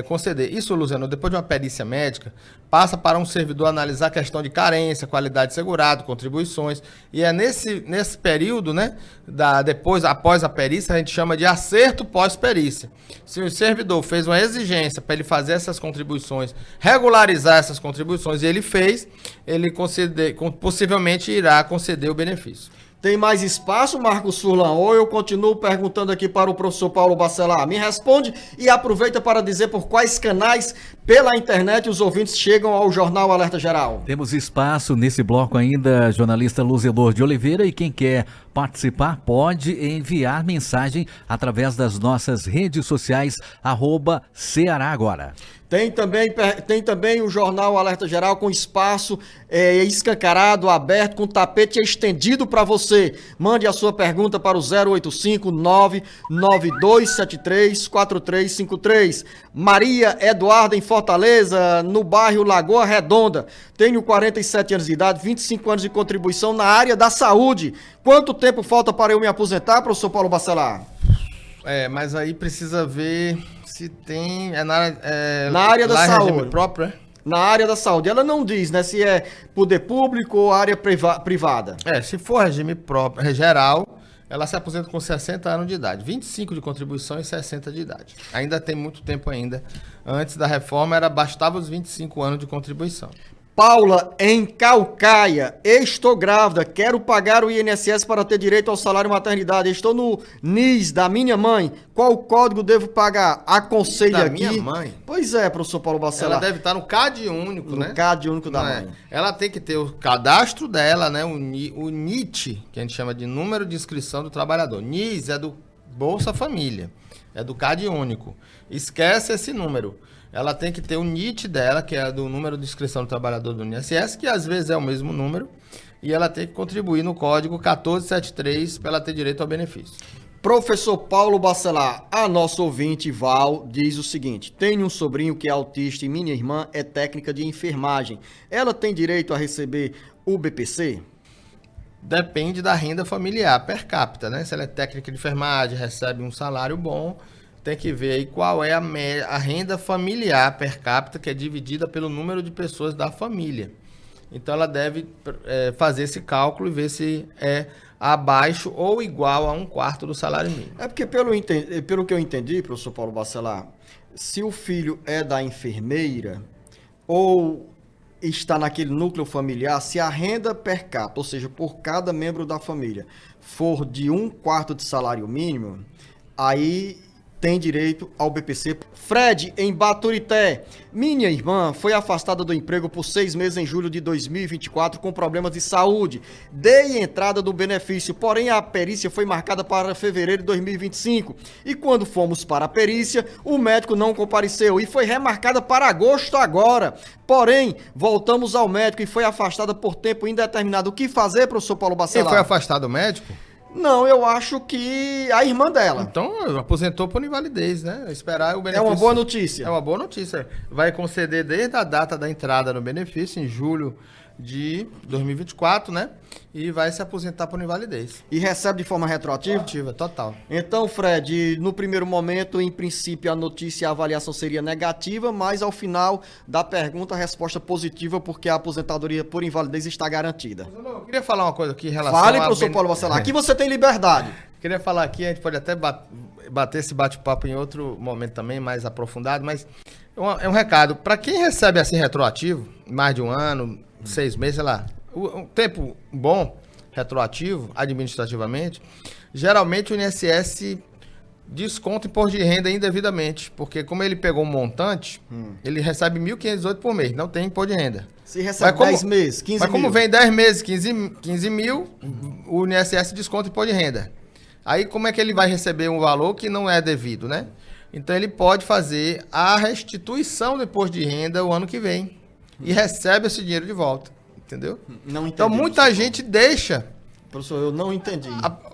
conceder. Isso, Luciano, depois de uma perícia médica, passa para um servidor analisar a questão de carência, qualidade de segurado, contribuições. E é nesse período, né, após a perícia, a gente chama de acerto pós-perícia. Se o servidor fez uma exigência para ele fazer essas contribuições, regularizar essas contribuições, e ele fez, ele possivelmente irá conceder o benefício.
Tem mais espaço, Marcos Furlan? Ou eu continuo perguntando aqui para o professor Paulo Bacelar? Me responde e aproveita para dizer por quais canais pela internet os ouvintes chegam ao Jornal Alerta Geral.
Temos espaço nesse bloco ainda, jornalista Luzelor de Oliveira, e quem quer participar pode enviar mensagem através das nossas redes sociais, @Ceará Agora.
Tem também o Jornal Alerta Geral com espaço escancarado, aberto, com tapete estendido para você. Mande a sua pergunta para o 085 99273 4353. Maria Eduarda em Fortaleza, no bairro Lagoa Redonda. Tenho 47 anos de idade, 25 anos de contribuição na área da saúde. Quanto tempo falta para eu me aposentar, professor Paulo Bacelar?
Mas aí precisa ver se tem...
na área da saúde.
Regime próprio,
Na área da saúde. Ela não diz, né, se é poder público ou área privada.
Se for regime próprio, geral, ela se aposenta com 60 anos de idade. 25 de contribuição e 60 de idade. Ainda tem muito tempo ainda. Antes da reforma, bastava os 25 anos de contribuição.
Paula, em Calcaia, estou grávida, quero pagar o INSS para ter direito ao salário maternidade. Estou no NIS da minha mãe. Qual código devo pagar? Aconselho aqui.
Da minha mãe?
Pois é, professor Paulo Bacelar.
Ela deve estar no CAD único, né?
No CAD único da mãe.
Ela tem que ter o cadastro dela, né? O NIT, que a gente chama de Número de Inscrição do Trabalhador. NIS é do Bolsa Família, é do CAD único. Esquece esse número. Ela tem que ter o NIT dela, que é do número de inscrição do trabalhador do INSS, que às vezes é o mesmo número, e ela tem que contribuir no código 1473 para ela ter direito ao benefício.
Professor Paulo Bacelar, a nossa ouvinte Val diz o seguinte: tenho um sobrinho que é autista e minha irmã é técnica de enfermagem. Ela tem direito a receber o BPC?
Depende da renda familiar per capita, né? Se ela é técnica de enfermagem, recebe um salário bom, tem que ver aí qual é a renda familiar per capita, que é dividida pelo número de pessoas da família. Então ela deve fazer esse cálculo e ver se é abaixo ou igual a 1/4 do salário mínimo.
É porque pelo que eu entendi, professor Paulo Bacelar, se o filho é da enfermeira ou está naquele núcleo familiar, se a renda per capita, ou seja, por cada membro da família, for de 1/4 de salário mínimo, aí tem direito ao BPC. Fred, em Baturité, minha irmã foi afastada do emprego por 6 meses em julho de 2024 com problemas de saúde. Dei entrada do benefício, porém a perícia foi marcada para fevereiro de 2025. E quando fomos para a perícia, o médico não compareceu e foi remarcada para agosto agora. Porém, voltamos ao médico e foi afastada por tempo indeterminado. O que fazer, professor Paulo Bacelar?
Quem foi afastado do médico?
Não, eu acho que a irmã dela.
Então, aposentou por invalidez, né? Esperar o benefício.
É uma boa notícia.
É uma boa notícia. Vai conceder desde a data da entrada no benefício, em julho de 2024, né? E vai se aposentar por invalidez.
E recebe de forma retroativa?
Ativa, total.
Então, Fred, no primeiro momento, em princípio, a notícia e a avaliação seria negativa, mas ao final da pergunta, a resposta positiva, porque a aposentadoria por invalidez está garantida.
Eu queria falar uma coisa aqui em relação
Fale, professor Paulo Bacelar. Aqui você tem liberdade.
Queria falar aqui, a gente pode até bater esse bate-papo em outro momento também, mais aprofundado, mas é um recado. Para quem recebe assim retroativo, mais de 1 ano, 6 meses, sei lá, um tempo bom, retroativo, administrativamente, geralmente o INSS desconta imposto de renda indevidamente, porque como ele pegou um montante, ele recebe R$ 1.518 por mês, não tem imposto de renda.
Se recebe 10 meses, 15
mas
mil.
como vem 10 meses, 15 mil, o INSS desconta imposto de renda. Aí como é que ele vai receber um valor que não é devido, né? Então ele pode fazer a restituição do imposto de renda o ano que vem. E recebe esse dinheiro de volta. Entendeu?
Não entendi.
Então muita gente deixa.
Professor, eu não entendi.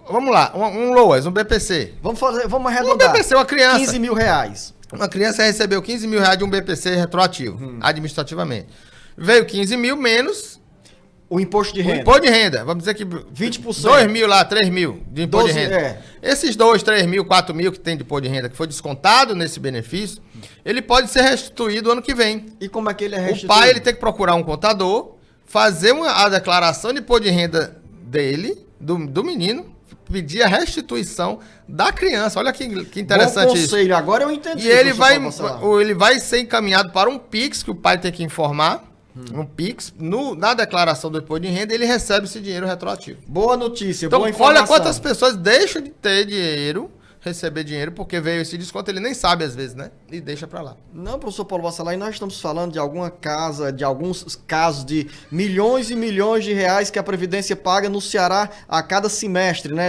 Vamos lá, um LOAS, um BPC.
Vamos arredondar.
Um BPC, uma criança.
15 mil reais.
Uma criança recebeu 15 mil reais de um BPC retroativo, administrativamente. Veio 15 mil menos
O imposto de
o
renda.
imposto de renda. Vamos dizer que
20%.
2 mil lá, 3 mil de imposto
12,
de renda.
é.
Esses 2, 3 mil, 4 mil que tem de imposto de renda, que foi descontado nesse benefício, ele pode ser restituído ano que vem.
E como é que ele é
O
restituído?
pai ele tem que procurar um contador, fazer a declaração de imposto de renda dele, do menino, pedir a restituição da criança. Olha que interessante
Bom
isso.
conselho, agora eu entendi.
E ele
professor
vai,
Paulo
ele vai ser encaminhado para um PIX, que o pai tem que informar. Um PIX, na declaração do imposto de renda, ele recebe esse dinheiro retroativo.
Boa notícia,
Então,
boa informação.
olha quantas pessoas deixam de ter dinheiro, receber dinheiro, porque veio esse desconto, ele nem sabe às vezes, né? E deixa pra lá.
Não, professor Paulo Bacelar, e nós estamos falando de alguns casos de milhões e milhões de reais que a Previdência paga no Ceará a cada semestre, né?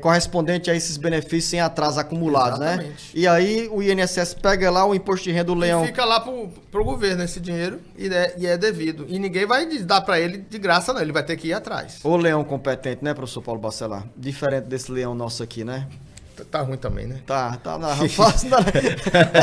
Correspondente a esses benefícios em atraso acumulados, né?
Exatamente.
E aí o INSS pega lá o imposto de renda do leão.
E fica lá pro governo esse dinheiro e é devido. E ninguém vai dar pra ele de graça, não. Ele vai ter que ir atrás.
O leão competente, né, professor Paulo Bacelar? Diferente desse leão nosso aqui, né?
Tá ruim também, né?
Tá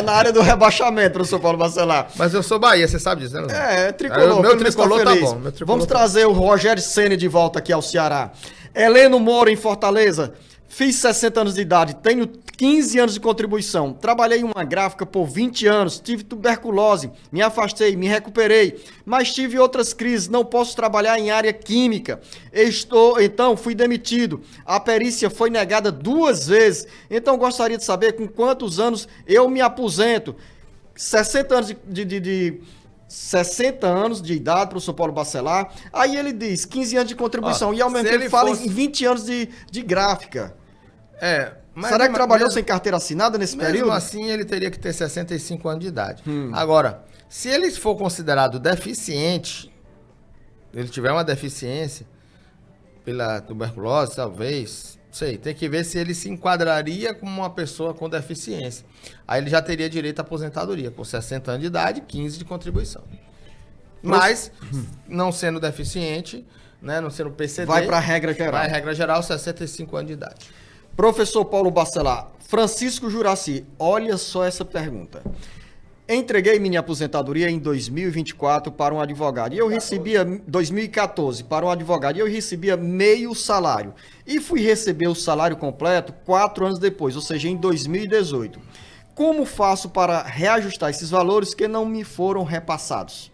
na área do rebaixamento, professor Paulo Bacelar.
Mas eu sou Bahia, você sabe disso, né?
Tricolor.
Meu
pelo menos
tricolor tá
feliz.
bom. Meu tricolor
Vamos
tá
trazer o Rogério Ceni de volta aqui ao Ceará. Heleno Moura, em Fortaleza. Fiz 60 anos de idade, tenho 15 anos de contribuição. Trabalhei em uma gráfica por 20 anos, tive tuberculose, me afastei, me recuperei, mas tive outras crises, não posso trabalhar em área química. Então, fui demitido. A perícia foi negada 2 vezes. Então, gostaria de saber com quantos anos eu me aposento. 60 anos de 60 anos de idade, professor Paulo Bacelar. Aí ele diz 15 anos de contribuição. E ao mesmo tempo ele fala em 20 anos de gráfica.
Mas
será que trabalhou
mesmo,
sem carteira assinada nesse
mesmo
período?
assim, ele teria que ter 65 anos de idade. Agora, se ele for considerado deficiente, ele tiver uma deficiência pela tuberculose, talvez, sei, tem que ver se ele se enquadraria como uma pessoa com deficiência. Aí ele já teria direito à aposentadoria, com 60 anos de idade, 15 de contribuição. Mas, não sendo deficiente, né, não sendo PCD...
Vai para a regra geral.
Vai regra geral, 65 anos de idade.
Professor Paulo Bacelar, Francisco Juraci, olha só essa pergunta. Entreguei minha aposentadoria em 2024 para um advogado e eu recebia 2014 para um advogado e eu recebia meio salário e fui receber o salário completo 4 anos depois, ou seja, em 2018. Como faço para reajustar esses valores que não me foram repassados?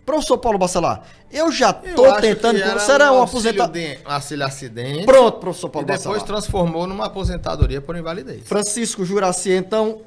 Professor Paulo Bacelar, eu já estou tentando... Será um aposentadoria?
Auxílio acidente.
Pronto, professor Paulo
E depois
Bacelar.
transformou numa aposentadoria por invalidez.
Francisco Juraci, então,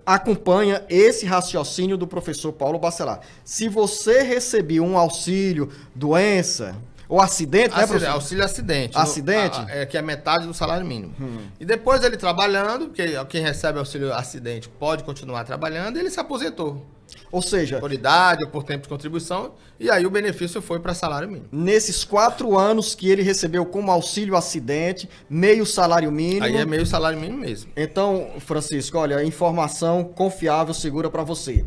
acompanha esse raciocínio do professor Paulo Bacelar. Se você recebeu um auxílio, doença ou acidente, né, professor?
Auxílio acidente.
Acidente?
Que é metade do salário mínimo. E depois ele trabalhando, porque quem recebe auxílio acidente pode continuar trabalhando, ele se aposentou.
Ou seja,
Por idade ou por tempo de contribuição, e aí o benefício foi para salário mínimo.
nesses 4 anos que ele recebeu como auxílio acidente, meio salário mínimo...
Aí é meio salário mínimo mesmo.
Então, Francisco, olha, informação confiável, segura para você.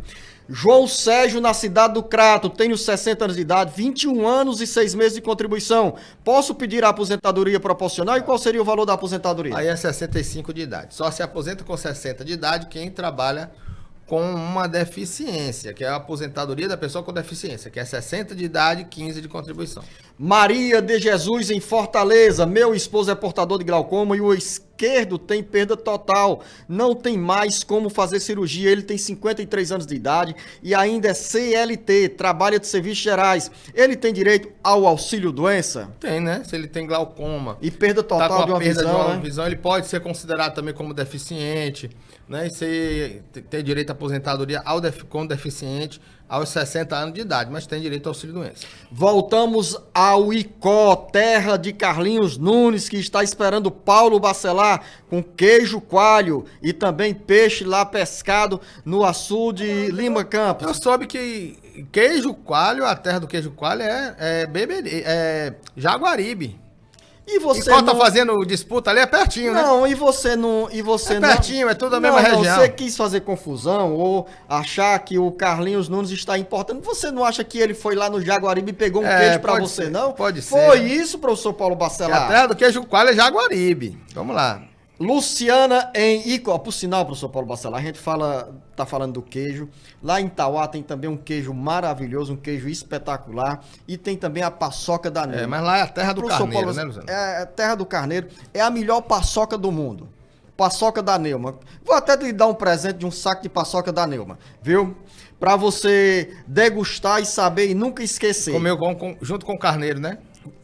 João Sérgio, na cidade do Crato, tenho 60 anos de idade, 21 anos e 6 meses de contribuição. Posso pedir a aposentadoria proporcional e qual seria o valor da aposentadoria?
Aí é 65 de idade. Só se aposenta com 60 de idade quem trabalha com uma deficiência, que é a aposentadoria da pessoa com deficiência, que é 60 de idade e 15 de contribuição.
Maria de Jesus, em Fortaleza. Meu esposo é portador de glaucoma e o esquerdo tem perda total. Não tem mais como fazer cirurgia. Ele tem 53 anos de idade e ainda é CLT, trabalha de serviços gerais. Ele tem direito ao auxílio doença?
Tem, né? Se ele tem glaucoma,
E perda
tá
total
com a
de uma
perda
visão,
de uma
né?
visão, ele pode ser considerado também como deficiente, né? E ter direito à aposentadoria com deficiente. aos 60 anos de idade, mas tem direito ao auxílio-doença.
Voltamos ao Icó, terra de Carlinhos Nunes, que está esperando Paulo Bacelar com queijo coalho e também peixe lá pescado no açude Lima Campos.
Eu soube que queijo coalho, a terra do queijo coalho é Jaguaribe.
E você
Enquanto
não...
tá fazendo disputa ali, é pertinho, né?
Não, e você não...
É pertinho, é tudo a mesma região.
Você quis fazer confusão ou achar que o Carlinhos Nunes está importando. Você não acha que ele foi lá no Jaguaribe e pegou um queijo pra
pode
você,
ser,
não?
pode ser.
Foi isso, professor Paulo
Que
Bacelar?
a terra do queijo coalho é Jaguaribe. Vamos lá.
Luciana em Icó. Por sinal, professor Paulo Bacelar, a gente tá falando do queijo. Lá em Tauá tem também um queijo maravilhoso, um queijo espetacular. E tem também a paçoca da Neuma.
Mas lá é a terra do
Professor
carneiro,
Paulo,
né, Luciano?
É a terra do carneiro. É a melhor paçoca do mundo. Paçoca da Neuma. Vou até lhe dar um presente de um saco de paçoca da Neuma, viu? Pra você degustar e saber e nunca esquecer.
Comeu junto com o carneiro, né?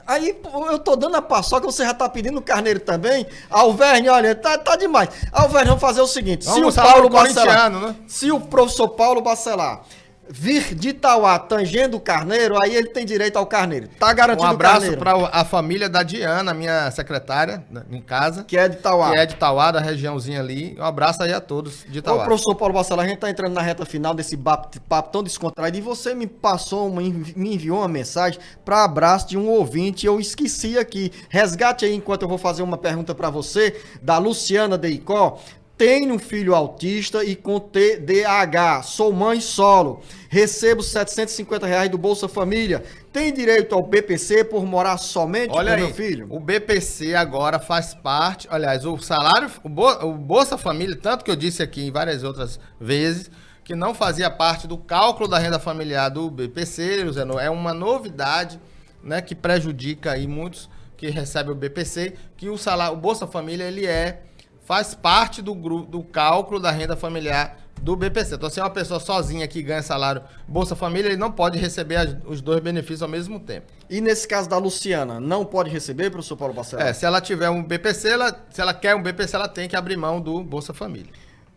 Aí pô, eu tô dando a paçoca, você já tá pedindo o carneiro também? Alverne, olha, tá demais. Alverne, vamos fazer o seguinte.
Vamos
se o Paulo Bacelar,
corintiano, né?
se o professor Paulo Bacelar vir de Tauá tangendo o carneiro, aí ele tem direito ao carneiro. Tá garantido
Um
o
abraço
carneiro.
para a família da Diana, minha secretária, em casa.
Que é de Tauá.
Que é de Tauá, da regiãozinha ali. Um abraço aí a todos de
Ô,
Tauá.
professor Paulo Bacelar, a gente tá entrando na reta final desse papo tão descontraído e você me me enviou uma mensagem para abraço de um ouvinte, eu esqueci aqui. Resgate aí enquanto eu vou fazer uma pergunta para você, da Luciana de Icó. Tenho um filho autista e com TDAH, sou mãe solo, recebo R$750 do Bolsa Família, tem direito ao BPC por morar somente
Olha
com
aí,
meu filho?
o BPC agora faz parte, aliás, o salário, o Bolsa Família, tanto que eu disse aqui em várias outras vezes, que não fazia parte do cálculo da renda familiar do BPC, Luciano, é uma novidade, né, que prejudica aí muitos que recebem o BPC, que o salário, o Bolsa Família, ele faz parte do cálculo da renda familiar do BPC. Então, se é uma pessoa sozinha que ganha salário Bolsa Família, ele não pode receber os dois benefícios ao mesmo tempo.
E nesse caso da Luciana, não pode receber, professor Paulo Bacelar?
Se ela tiver um BPC, se ela quer um BPC, ela tem que abrir mão do Bolsa Família.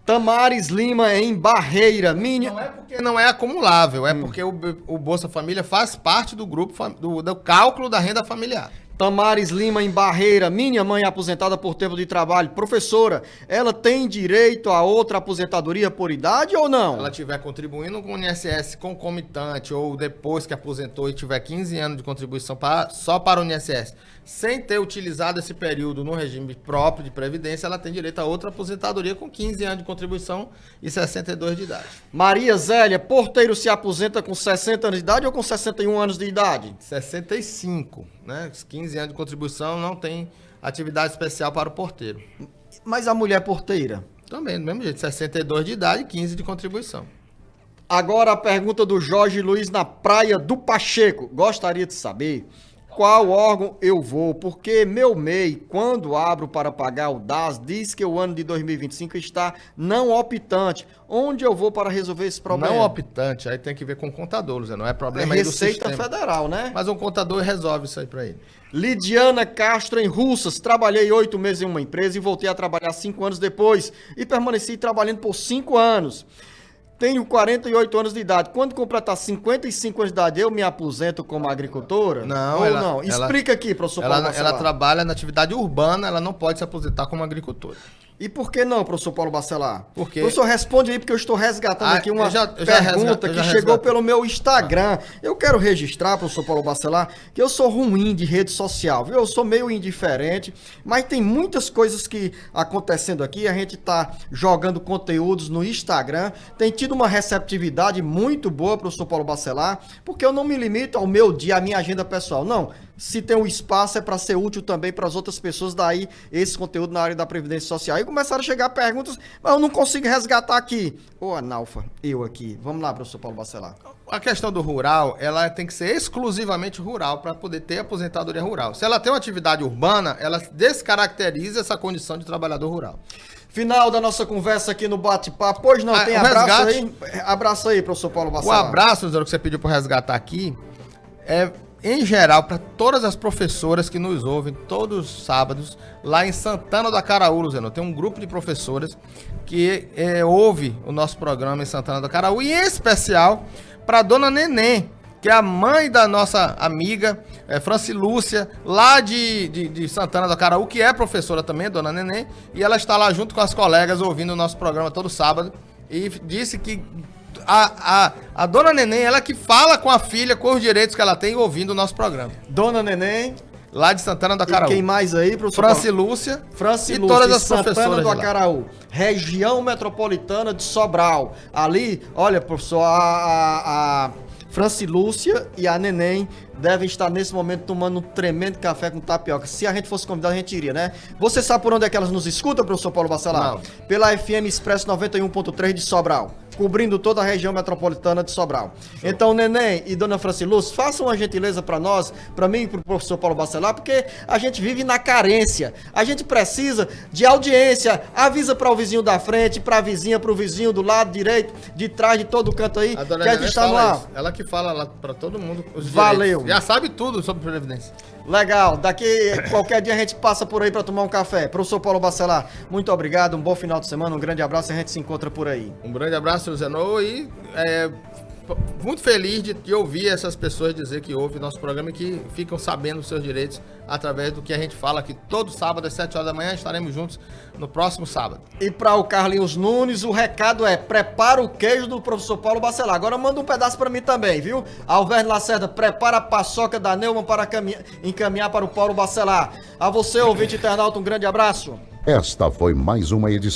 Tamares Lima em Barreira,
Não é porque não é acumulável, é porque o Bolsa Família faz parte do grupo do cálculo da renda familiar.
Tamares Lima em Barreira, minha mãe é aposentada por tempo de trabalho. Professora, ela tem direito a outra aposentadoria por idade ou não?
Se ela estiver contribuindo com o INSS concomitante ou depois que aposentou e tiver 15 anos de contribuição só para o INSS, sem ter utilizado esse período no regime próprio de previdência, ela tem direito a outra aposentadoria com 15 anos de contribuição e 62 de idade.
Maria Zélia, porteiro se aposenta com 60 anos de idade ou com 61 anos de idade?
65, né? 15 anos de contribuição, não tem atividade especial para o porteiro.
Mas a mulher porteira?
Também, do mesmo jeito, 62 de idade e 15 de contribuição.
Agora a pergunta do Jorge Luiz na Praia do Pacheco. Gostaria de saber qual órgão eu vou, porque meu MEI, quando abro para pagar o DAS, diz que o ano de 2025 está não optante. Onde eu vou para resolver esse problema?
Não optante, aí tem que ver com o contador, Zé, não é problema aí do
Receita
sistema.
Federal, né?
Mas um contador resolve isso aí para ele.
Lidiana Castro em Russas. Trabalhei 8 meses em uma empresa e voltei a trabalhar 5 anos depois. E permaneci trabalhando por 5 anos. Tenho 48 anos de idade. Quando completar 55 anos de idade, eu me aposento como agricultora?
Não,
ou
ela-
não? Explica aqui, professor Paulo
Ela
Bacelar.
trabalha na atividade urbana, ela não pode se aposentar como agricultora.
E por que não, professor Paulo Bacelar?
Por quê?
Professor, responde aí, porque eu estou resgatando aqui uma
eu já
pergunta que chegou
resgatei.
pelo meu Instagram. Eu quero registrar, professor Paulo Bacelar, que eu sou ruim de rede social, viu? Eu sou meio indiferente, mas tem muitas coisas que acontecendo aqui. A gente tá jogando conteúdos no Instagram. Tem tido uma receptividade muito boa, professor Paulo Bacelar, porque eu não me limito ao meu dia, à minha agenda pessoal. Não. Se tem um espaço, é para ser útil também para as outras pessoas, daí esse conteúdo na área da Previdência Social. Aí começaram a chegar perguntas, mas eu não consigo resgatar aqui. Ô, Analfa, eu aqui. Vamos lá, professor Paulo Bacelar.
A questão do rural, ela tem que ser exclusivamente rural para poder ter aposentadoria rural. Se ela tem uma atividade urbana, ela descaracteriza essa condição de trabalhador rural.
Final da nossa conversa aqui no Bate-Papo. Pois não, tem
o
abraço
resgate.
aí? Abraço aí, professor Paulo
O
Bacelar.
abraço, Zé, que você pediu para resgatar aqui, é em geral para todas as professoras que nos ouvem todos os sábados lá em Santana do Acaraú, Zé. Tem um grupo de professoras que ouve o nosso programa em Santana do Acaraú, e em especial para dona Neném, que é a mãe da nossa amiga Franci Lúcia, lá de Santana do Acaraú, que é professora também, dona Neném, e ela está lá junto com as colegas ouvindo o nosso programa todo sábado, e disse que a dona Neném, ela que fala com a filha, com os direitos que ela tem, ouvindo o nosso programa.
Dona Neném.
Lá de Santana do
E
Acaraú.
quem mais aí, professor?
Franci Lúcia
Franci
e
Lúcia,
todas as
Santana
professoras
do
de lá.
Acaraú, região metropolitana de Sobral. Ali, olha, professor, a Franci Lúcia e a Neném devem estar nesse momento tomando um tremendo café com tapioca. Se a gente fosse convidado, a gente iria, né? Você sabe por onde é que elas nos escutam, professor Paulo Bacelar?
Não.
Pela FM Expresso 91.3 de Sobral, cobrindo toda a região metropolitana de Sobral. Então, Neném e dona Franci Lúcia, façam uma gentileza para nós, para mim e para o professor Paulo Bacelar, porque a gente vive na carência. A gente precisa de audiência. Avisa para o vizinho da frente, para a vizinha, para o vizinho do lado direito, de trás, de todo canto aí,
A dona
que a gente
Neném
está no
fala
ar.
isso. Ela que fala lá pra todo mundo os
Valeu.
direitos. Já sabe tudo sobre Previdência.
Legal, daqui qualquer dia a gente passa por aí para tomar um café. Professor Paulo Bacelar, muito obrigado, um bom final de semana, um grande abraço e a gente se encontra por aí.
Um grande abraço, seu Zenô, e muito feliz de ouvir essas pessoas dizer que ouvem nosso programa e que ficam sabendo os seus direitos através do que a gente fala aqui todo sábado às 7 horas da manhã. Estaremos juntos no próximo sábado.
E para o Carlinhos Nunes, o recado é: prepara o queijo do professor Paulo Bacelar. Agora manda um pedaço para mim também, viu? Alverno Lacerda, prepara a paçoca da Neumann para encaminhar para o Paulo Bacelar. A você, ouvinte internauta, um grande abraço.
Esta foi mais uma edição